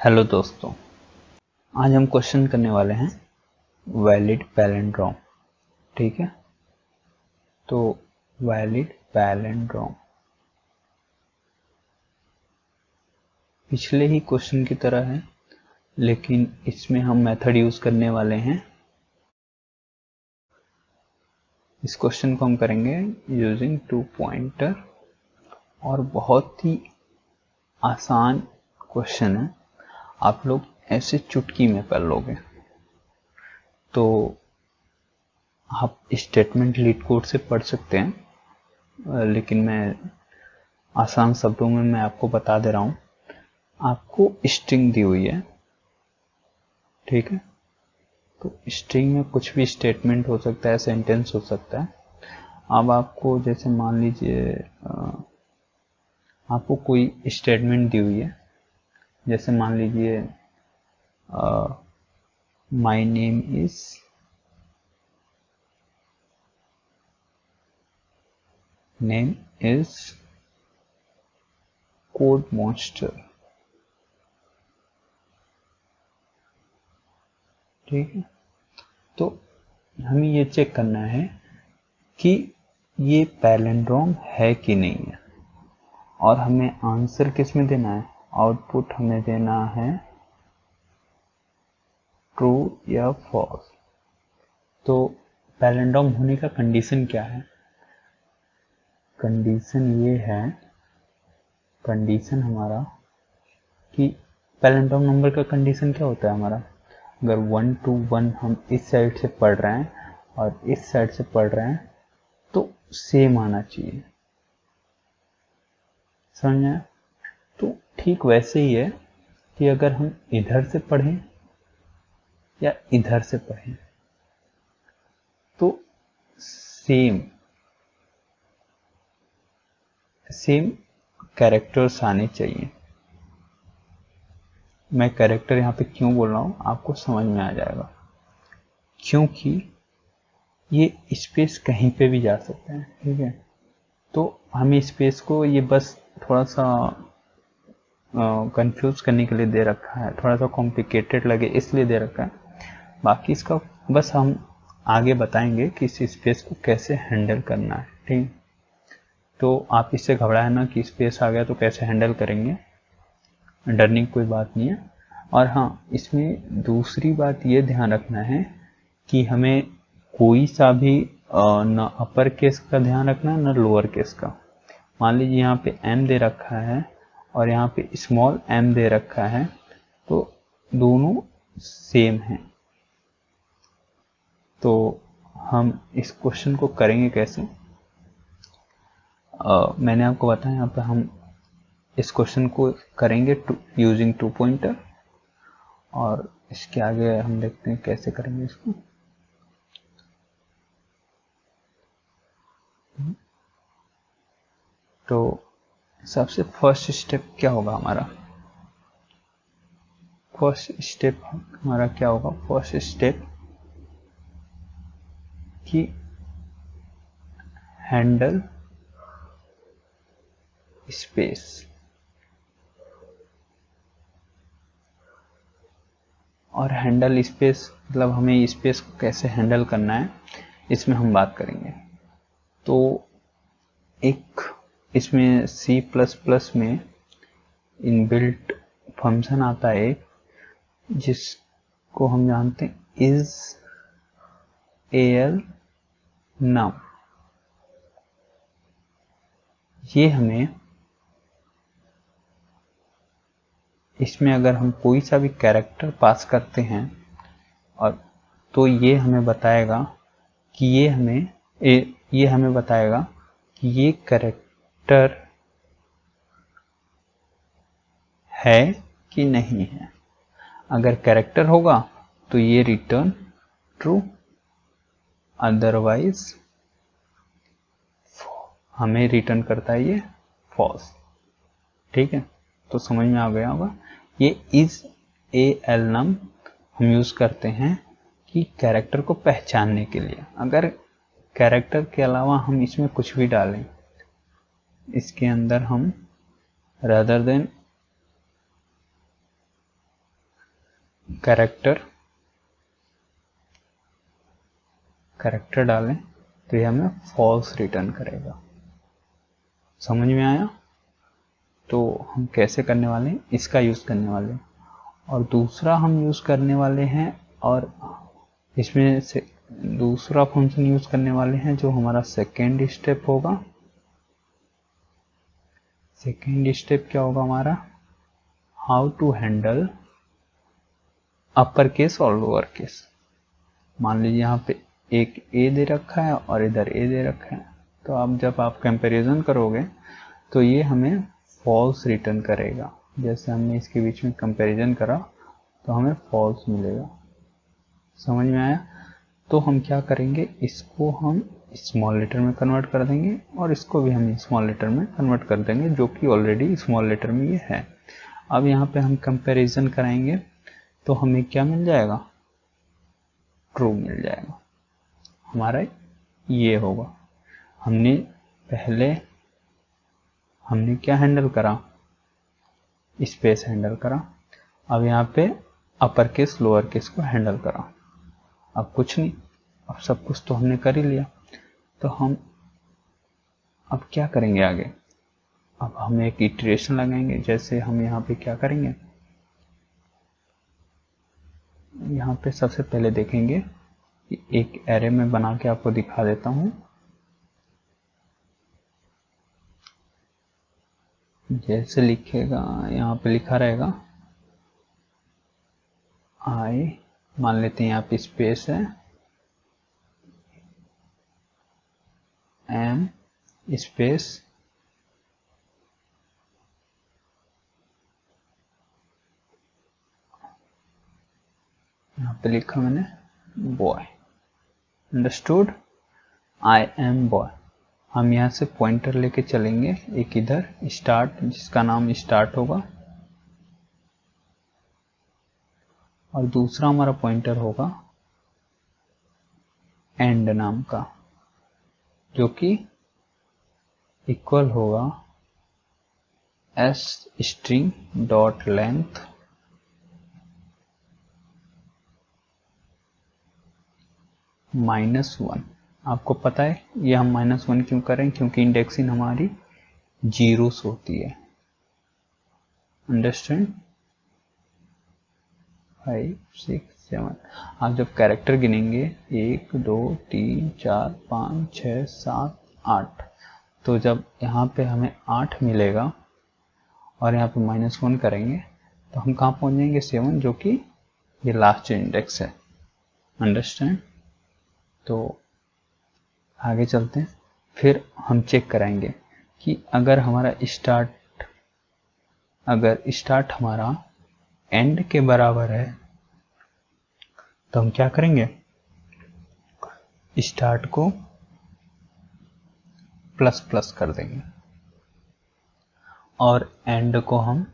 Hello दोस्तों, आज हम क्वेश्चन करने वाले हैं वैलिड पैलिंड्रोम। ठीक है, तो वैलिड पैलिंड्रोम पिछले ही क्वेश्चन की तरह है, लेकिन इसमें हम मेथड यूज करने वाले हैं। इस क्वेश्चन को हम करेंगे यूजिंग 2 पॉइंटर और बहुत ही आसान क्वेश्चन है। आप लोग ऐसे चुटकी में कर लोगे। तो आप स्टेटमेंट लीड कोड से पढ़ सकते हैं, लेकिन मैं आसान शब्दों में मैं आपको बता दे रहा हूं। आपको स्ट्रिंग दी हुई है, ठीक है। तो स्ट्रिंग में कुछ भी स्टेटमेंट हो सकता है, सेंटेंस हो सकता है। अब आपको जैसे मान लीजिए आपको कोई स्टेटमेंट दी हुई है, जैसे मान लीजिए my name is code monster. ठीक है, तो हमें ये चेक करना है कि ये पैलिंड्रोम है कि नहीं है, और हमें आंसर किस में देना है, आउटपुट हमें देना है ट्रू या फॉल्स। तो पैलिंड्रोम होने का कंडीशन क्या है? कंडीशन ये है, कंडीशन हमारा कि पैलिंड्रोम नंबर का कंडीशन क्या होता है हमारा, अगर 1 to 1 हम इस साइड से पढ़ रहे हैं और इस साइड से पढ़ रहे हैं तो सेम आना चाहिए। समझ आया? तो ठीक वैसे ही है कि अगर हम इधर से पढ़ें या इधर से पढ़ें तो सेम कैरेक्टर्स आने चाहिए। मैं कैरेक्टर यहाँ पे क्यों बोल रहा हूँ आपको समझ में आ जाएगा, क्योंकि ये स्पेस कहीं पे भी जा सकता है। ठीक है, तो हमें स्पेस को ये बस थोड़ा सा कंफ्यूज करने के लिए दे रखा है, थोड़ा सा कॉम्प्लिकेटेड लगे इसलिए दे रखा है। बाकी इसका बस हम आगे बताएंगे कि इस स्पेस को कैसे हैंडल करना है। ठीक, तो आप इससे घबराए ना कि स्पेस आ गया तो कैसे हैंडल करेंगे, डरने की कोई बात नहीं है। और हाँ, इसमें दूसरी बात ये ध्यान रखना है कि हमें कोई सा भी न अपर केस का ध्यान रखना है न लोअर केस का। मान लीजिए यहाँ पे m दे रखा है और यहाँ पे स्मॉल m दे रखा है, तो दोनों सेम है। तो हम इस क्वेश्चन को करेंगे कैसे, मैंने आपको बताया यहाँ पे हम इस क्वेश्चन को करेंगे यूजिंग 2 पॉइंटर, और इसके आगे हम देखते हैं कैसे करेंगे इसको। तो सबसे फर्स्ट स्टेप क्या होगा हमारा, फर्स्ट स्टेप हमारा क्या होगा, फर्स्ट स्टेप कि हैंडल स्पेस। और हैंडल स्पेस मतलब हमें स्पेस को कैसे हैंडल करना है इसमें हम बात करेंगे। तो एक इसमें C++ में इनबिल्ट फंक्शन आता है जिसको हम जानते हैं इज al num। ये हमें इसमें अगर हम कोई सा भी कैरेक्टर पास करते हैं और तो ये हमें बताएगा कि ये हमें बताएगा कि ये कैरेक्टर है कि नहीं है। अगर कैरेक्टर होगा तो ये रिटर्न ट्रू, अदरवाइज हमें रिटर्न करता है ये फॉल्स। ठीक है, तो समझ में आ गया होगा। ये इज al num हम यूज करते हैं कि कैरेक्टर को पहचानने के लिए। अगर कैरेक्टर के अलावा हम इसमें कुछ भी डालें, इसके अंदर हम rather than कैरेक्टर डालें तो ये हमें फॉल्स रिटर्न करेगा। समझ में आया? तो हम कैसे करने वाले हैं, इसका यूज़ करने वाले हैं। और दूसरा हम यूज़ करने वाले हैं, और इसमें से दूसरा फंक्शन यूज़ करने वाले हैं जो हमारा सेकेंड स्टेप होगा। सेकेंड स्टेप क्या होगा हमारा, how to handle upper case और लोअर केस। मान लीजिए यहाँ पे एक ए दे रखा है और इधर ए दे रखा है, तो अब जब आप कंपैरिजन करोगे तो ये हमें फॉल्स रिटर्न करेगा। जैसे हमने इसके बीच में कंपैरिजन करा तो हमें फॉल्स मिलेगा। समझ में आया? तो हम क्या करेंगे, इसको हम स्मॉल लेटर में कन्वर्ट कर देंगे और इसको भी हम स्मॉल लेटर में कन्वर्ट कर देंगे, जो कि ऑलरेडी स्मॉल लेटर में ये है। अब यहाँ पे हम कंपैरिजन कराएंगे तो हमें क्या मिल जाएगा, ट्रू मिल जाएगा। हमारा ये होगा, हमने क्या हैंडल करा, स्पेस हैंडल करा। अब यहाँ पे अपर केस लोअर केस को हैंडल करा। अब कुछ नहीं, अब सब कुछ तो हमने कर ही लिया। तो हम अब क्या करेंगे आगे, अब हम एक इटरेशन लगाएंगे। जैसे हम यहाँ पे क्या करेंगे, यहाँ पे सबसे पहले देखेंगे कि एक एरे में बना के आपको दिखा देता हूँ। जैसे लिखेगा, यहाँ पे लिखा रहेगा आई, मान लेते हैं यहाँ पे स्पेस है, एम स्पेस यहाँ पे लिखा मैंने boy, understood, I am boy. हम यहाँ से पॉइंटर लेके चलेंगे एक इधर स्टार्ट, जिसका नाम स्टार्ट होगा, और दूसरा हमारा पॉइंटर होगा एंड नाम का, जो कि इक्वल होगा एस स्ट्रिंग डॉट लेंथ -1। आपको पता है ये हम -1 क्यों करें, क्योंकि इंडेक्सिंग हमारी जीरोस होती है। अंडरस्टैंड? 5 6 7। आप जब कैरेक्टर गिनेंगे 1 2 3 4 5 6 7 8, तो जब यहाँ पे हमें 8 मिलेगा और यहाँ पे -1 करेंगे तो हम कहाँ पहुँच जाएंगे, 7, जो कि ये लास्ट इंडेक्स है। अंडरस्टैंड? तो आगे चलते हैं। फिर हम चेक कराएंगे कि अगर स्टार्ट हमारा एंड के बराबर है तो हम क्या करेंगे, स्टार्ट को प्लस प्लस कर देंगे और एंड को हम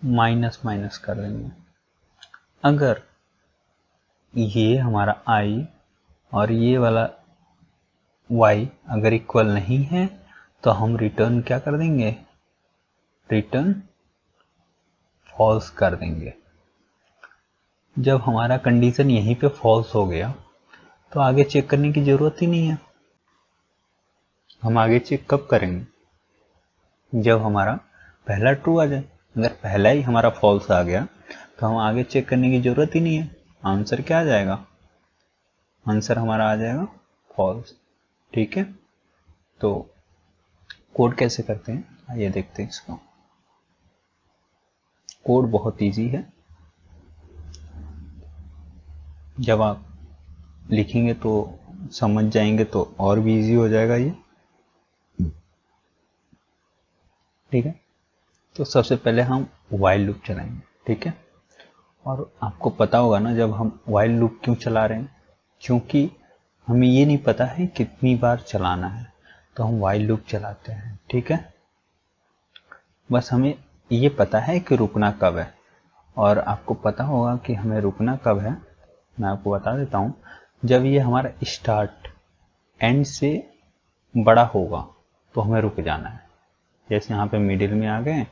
माइनस माइनस कर देंगे। अगर ये हमारा आई और ये वाला y अगर इक्वल नहीं है तो हम रिटर्न क्या कर देंगे, रिटर्न फॉल्स कर देंगे। जब हमारा कंडीशन यहीं पे फॉल्स हो गया तो आगे चेक करने की जरूरत ही नहीं है। हम आगे चेक कब करेंगे, जब हमारा पहला ट्रू आ जाए। अगर पहला ही हमारा फॉल्स आ गया तो हम आगे चेक करने की जरूरत ही नहीं है। आंसर क्या आ जाएगा, आंसर हमारा आ जाएगा फॉल्स। ठीक है, तो कोड कैसे करते हैं आइए देखते हैं इसको। कोड बहुत इजी है, जब आप लिखेंगे तो समझ जाएंगे तो और भी इजी हो जाएगा ये। ठीक है, तो सबसे पहले हम व्हाइल लूप चलाएंगे। ठीक है, और आपको पता होगा ना जब हम व्हाइल लूप क्यों चला रहे हैं, क्योंकि हमें ये नहीं पता है कितनी बार चलाना है, तो हम व्हाइल लूप चलाते हैं। ठीक है, बस हमें ये पता है कि रुकना कब है, और आपको पता होगा कि हमें रुकना कब है। मैं आपको बता देता हूँ, जब ये हमारा स्टार्ट एंड से बड़ा होगा तो हमें रुक जाना है। जैसे यहाँ पे मिडिल में आ गए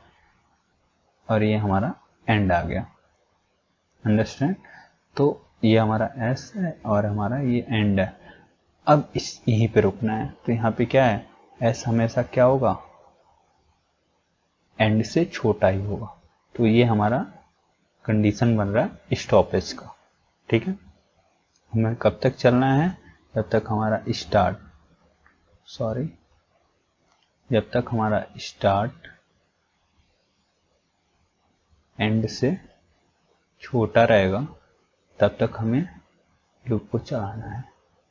और ये हमारा एंड आ गया, अंडरस्टैंड। तो ये हमारा एस है और हमारा ये एंड है। अब इस यहीं पे रुकना है, तो यहाँ पे क्या है, एस हमेशा क्या होगा, एंड से छोटा ही होगा। तो ये हमारा कंडीशन बन रहा है स्टॉपेज का। ठीक है, हमें कब तक चलना है, जब तक हमारा जब तक हमारा स्टार्ट एंड से छोटा रहेगा तब तक हमें लूप को चलाना है।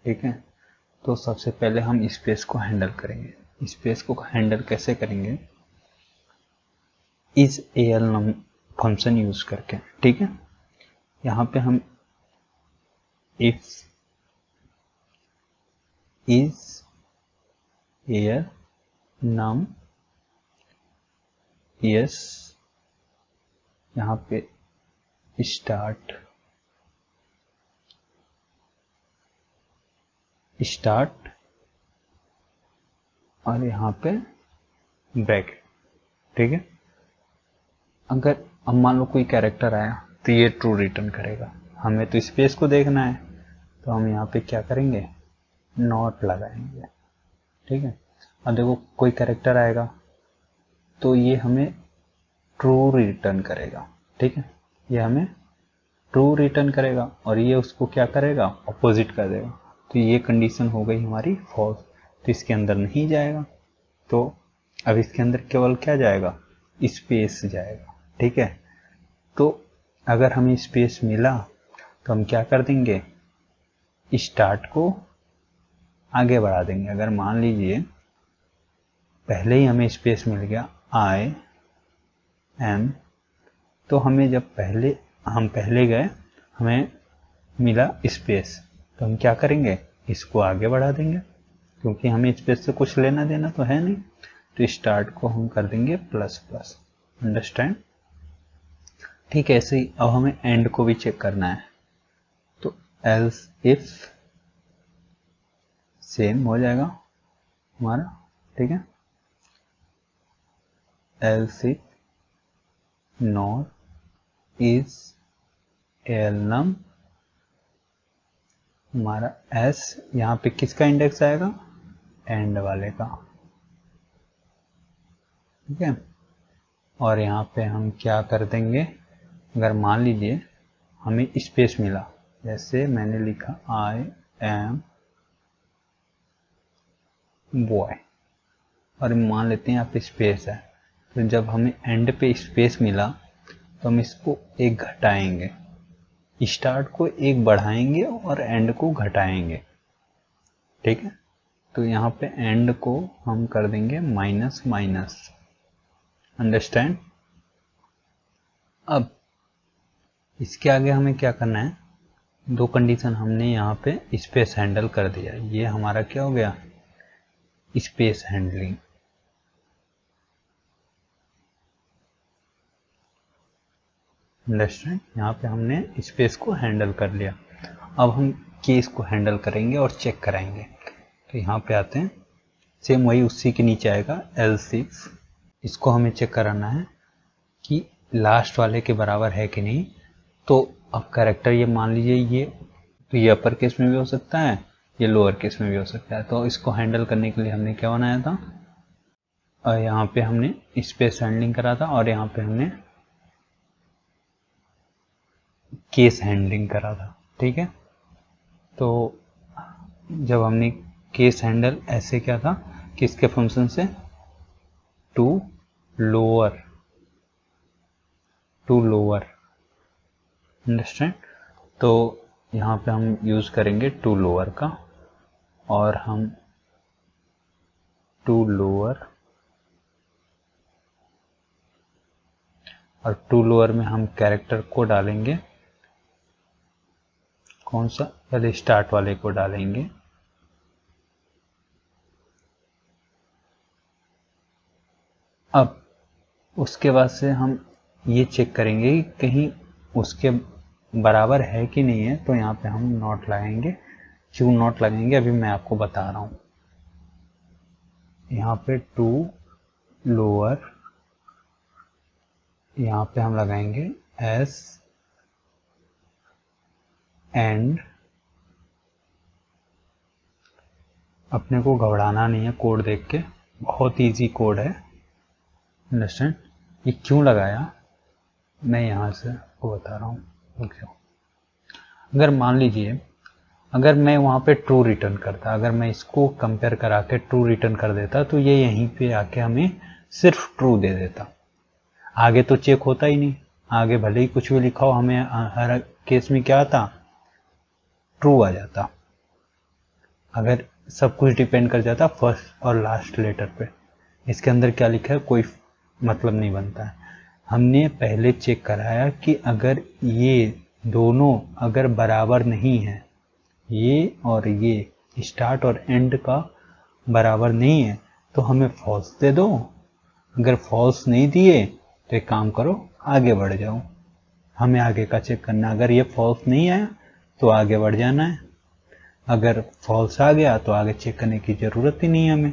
ठीक है, तो सबसे पहले हम स्पेस को हैंडल करेंगे। स्पेस को हैंडल कैसे करेंगे, इज एल फंक्शन यूज करके। ठीक है, यहाँ पे हम if is air num yes, यहाँ पे स्टार्ट और यहाँ पे ब्रैकेट। ठीक है, अगर अब मान लो कोई कैरेक्टर आया तो ये ट्रू रिटर्न करेगा। हमें तो स्पेस को देखना है, तो हम यहाँ पे क्या करेंगे, नॉट लगाएंगे। ठीक है, अब देखो कोई कैरेक्टर आएगा तो ये हमें ट्रू रिटर्न करेगा। ठीक है, ये हमें ट्रू रिटर्न करेगा और ये उसको क्या करेगा, अपोजिट कर देगा। तो ये कंडीशन हो गई हमारी फॉल्स, तो इसके अंदर नहीं जाएगा। तो अब इसके अंदर केवल क्या जाएगा, स्पेस जाएगा। ठीक है, तो अगर हमें स्पेस मिला तो हम क्या कर देंगे, स्टार्ट को आगे बढ़ा देंगे। अगर मान लीजिए पहले ही हमें स्पेस मिल गया आई एम, तो हमें जब हम पहले गए, हमें मिला स्पेस, तो हम क्या करेंगे, इसको आगे बढ़ा देंगे, क्योंकि हमें स्पेस से कुछ लेना देना तो है नहीं। तो स्टार्ट को हम कर देंगे प्लस प्लस। अंडरस्टैंड। ठीक है, ऐसे ही अब हमें एंड को भी चेक करना है, तो एल्स इफ सेम हो जाएगा हमारा। ठीक है, एल्स इफ नॉट इज एलनम, हमारा एस यहाँ पे किसका इंडेक्स आएगा, एंड वाले का। ठीक है, और यहाँ पे हम क्या कर देंगे, अगर मान लीजिए हमें स्पेस मिला, जैसे मैंने लिखा आई एम बॉय, और मान लेते हैं यहाँ पे स्पेस है, तो जब हमें एंड पे स्पेस मिला तो हम इसको एक घटाएंगे, स्टार्ट को एक बढ़ाएंगे और एंड को घटाएंगे। ठीक है, तो यहाँ पे एंड को हम कर देंगे माइनस माइनस। अंडरस्टैंड। अब इसके आगे हमें क्या करना है, दो कंडीशन हमने यहाँ पे स्पेस हैंडल कर दिया, ये हमारा क्या हो गया, स्पेस हैंडलिंग। अंडरस्टैंड, यहाँ पे हमने स्पेस को हैंडल कर लिया। अब हम केस को हैंडल करेंगे और चेक कराएंगे। तो यहाँ पे आते हैं, सेम वही उसी के नीचे आएगा L6। इसको हमें चेक कराना है कि लास्ट वाले के बराबर है कि नहीं। तो अब कैरेक्टर ये मान लीजिए ये अपर केस में भी हो सकता है, ये लोअर केस में भी हो सकता है। तो इसको हैंडल करने के लिए हमने क्या बनाया था, और यहाँ पे हमने स्पेस हैंडलिंग करा था और यहाँ पे हमने केस हैंडलिंग करा था। ठीक है, तो जब हमने केस हैंडल ऐसे क्या था, किसके फंक्शन से, टू लोअर अंडरस्टैंड। तो यहाँ पे हम यूज करेंगे टू लोअर का, और हम टू लोअर में हम कैरेक्टर को डालेंगे, कौन सा, पहले स्टार्ट वाले को डालेंगे। अब उसके बाद से हम ये चेक करेंगे कि कहीं उसके बराबर है कि नहीं है। तो यहाँ पे हम नॉट लगाएंगे। क्यों नॉट लगाएंगे अभी मैं आपको बता रहा हूँ। यहाँ पे टू लोअर, यहाँ पे हम लगाएंगे एस एंड अपने को घबराना नहीं है, कोड देख के बहुत इजी कोड है, अंडरस्टैंड। ये क्यों लगाया मैं यहाँ से आपको बता रहा हूँ। अगर मान लीजिए अगर मैं वहाँ पे ट्रू रिटर्न करता, अगर मैं इसको कंपेयर करा के ट्रू रिटर्न कर देता तो ये यहीं पे आके हमें सिर्फ ट्रू दे देता, आगे तो चेक होता ही नहीं। आगे भले ही कुछ भी लिखा हो, हमें हर केस में क्या आता, ट्रू आ जाता। अगर सब कुछ डिपेंड कर जाता फर्स्ट और लास्ट लेटर पे, इसके अंदर क्या लिखा है कोई मतलब नहीं बनता है। हमने पहले चेक कराया कि अगर ये दोनों अगर बराबर नहीं है, ये और ये स्टार्ट और एंड का बराबर नहीं है, तो हमें फॉल्स दे दो। अगर फॉल्स नहीं दिए तो एक काम करो, आगे बढ़ जाओ। हमें आगे का चेक करना, अगर ये फॉल्स नहीं आया तो आगे बढ़ जाना है, अगर फॉल्स आ गया तो आगे चेक करने की जरूरत ही नहीं है हमें।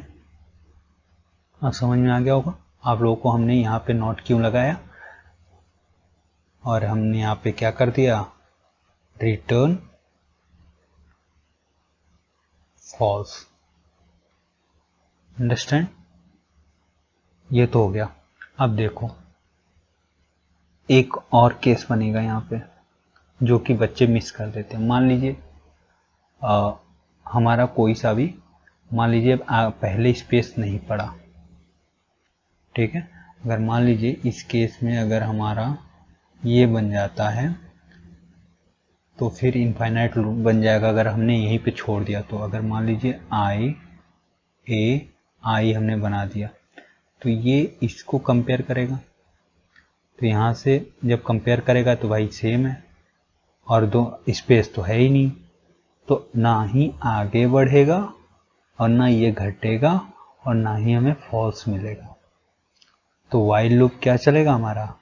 अब समझ में आ गया होगा आप लोगों को हमने यहाँ पे नॉट क्यों लगाया, और हमने यहाँ पे क्या कर दिया, रिटर्न फॉल्स। अंडरस्टैंड। ये तो हो गया। अब देखो एक और केस बनेगा यहाँ पे जो कि बच्चे मिस कर देते हैं। मान लीजिए हमारा कोई सा भी, मान लीजिए पहले स्पेस नहीं पड़ा, ठीक है। अगर मान लीजिए इस केस में अगर हमारा ये बन जाता है तो फिर इनफाइनाइट लूप बन जाएगा अगर हमने यहीं पे छोड़ दिया तो। अगर मान लीजिए आई हमने बना दिया तो ये इसको कंपेयर करेगा, तो यहाँ से जब कंपेयर करेगा तो भाई सेम है, और दो स्पेस तो है ही नहीं, तो ना ही आगे बढ़ेगा और ना ये घटेगा और ना ही हमें फॉल्स मिलेगा। तो वाइल लूप क्या चलेगा हमारा,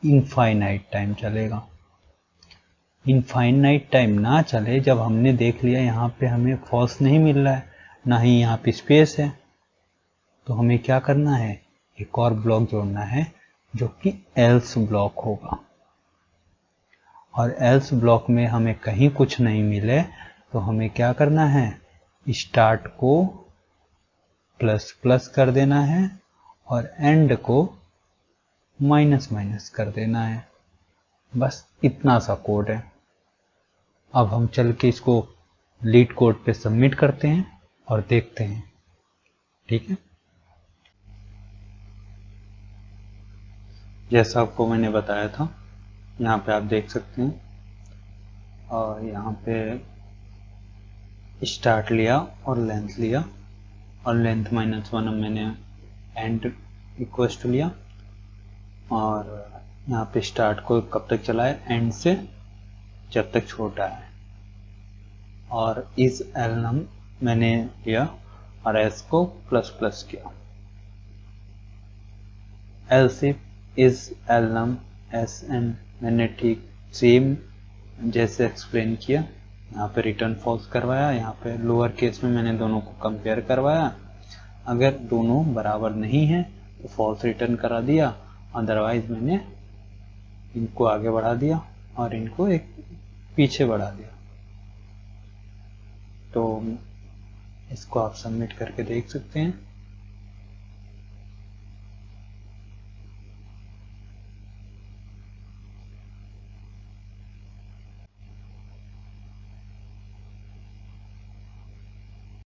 इनफाइनाइट टाइम चलेगा। इनफाइनाइट टाइम ना चले जब हमने देख लिया यहाँ पे हमें फॉल्स नहीं मिल रहा है, ना ही यहाँ पे स्पेस है, तो हमें क्या करना है, एक और ब्लॉक जोड़ना है जो कि एल्स ब्लॉक होगा। और एल्स ब्लॉक में हमें कहीं कुछ नहीं मिले तो हमें क्या करना है, स्टार्ट को प्लस प्लस कर देना है और एंड को माइनस माइनस कर देना है। बस इतना सा कोड है। अब हम चल के इसको लीड कोड पे सबमिट करते हैं और देखते हैं, ठीक है। जैसा आपको मैंने बताया था, यहाँ पे आप देख सकते हैं, और यहाँ पे स्टार्ट लिया और लेंथ लिया, और लेंथ -1 मैंने एंड इक्वल्स टू लिया, और यहाँ पे स्टार्ट को कब तक चलाए, एंड से जब तक छोटा है, और इस एलनम मैंने लिया और एस को प्लस प्लस किया। एल्स इफ इज एलनम एस एंड मैंने ठीक सेम जैसे एक्सप्लेन किया, यहाँ पे रिटर्न फॉल्स करवाया, यहाँ पे लोअर केस में मैंने दोनों को कंपेयर करवाया। अगर दोनों बराबर नहीं है तो फॉल्स रिटर्न करा दिया, अदरवाइज मैंने इनको आगे बढ़ा दिया और इनको एक पीछे बढ़ा दिया। तो इसको आप सबमिट करके देख सकते हैं।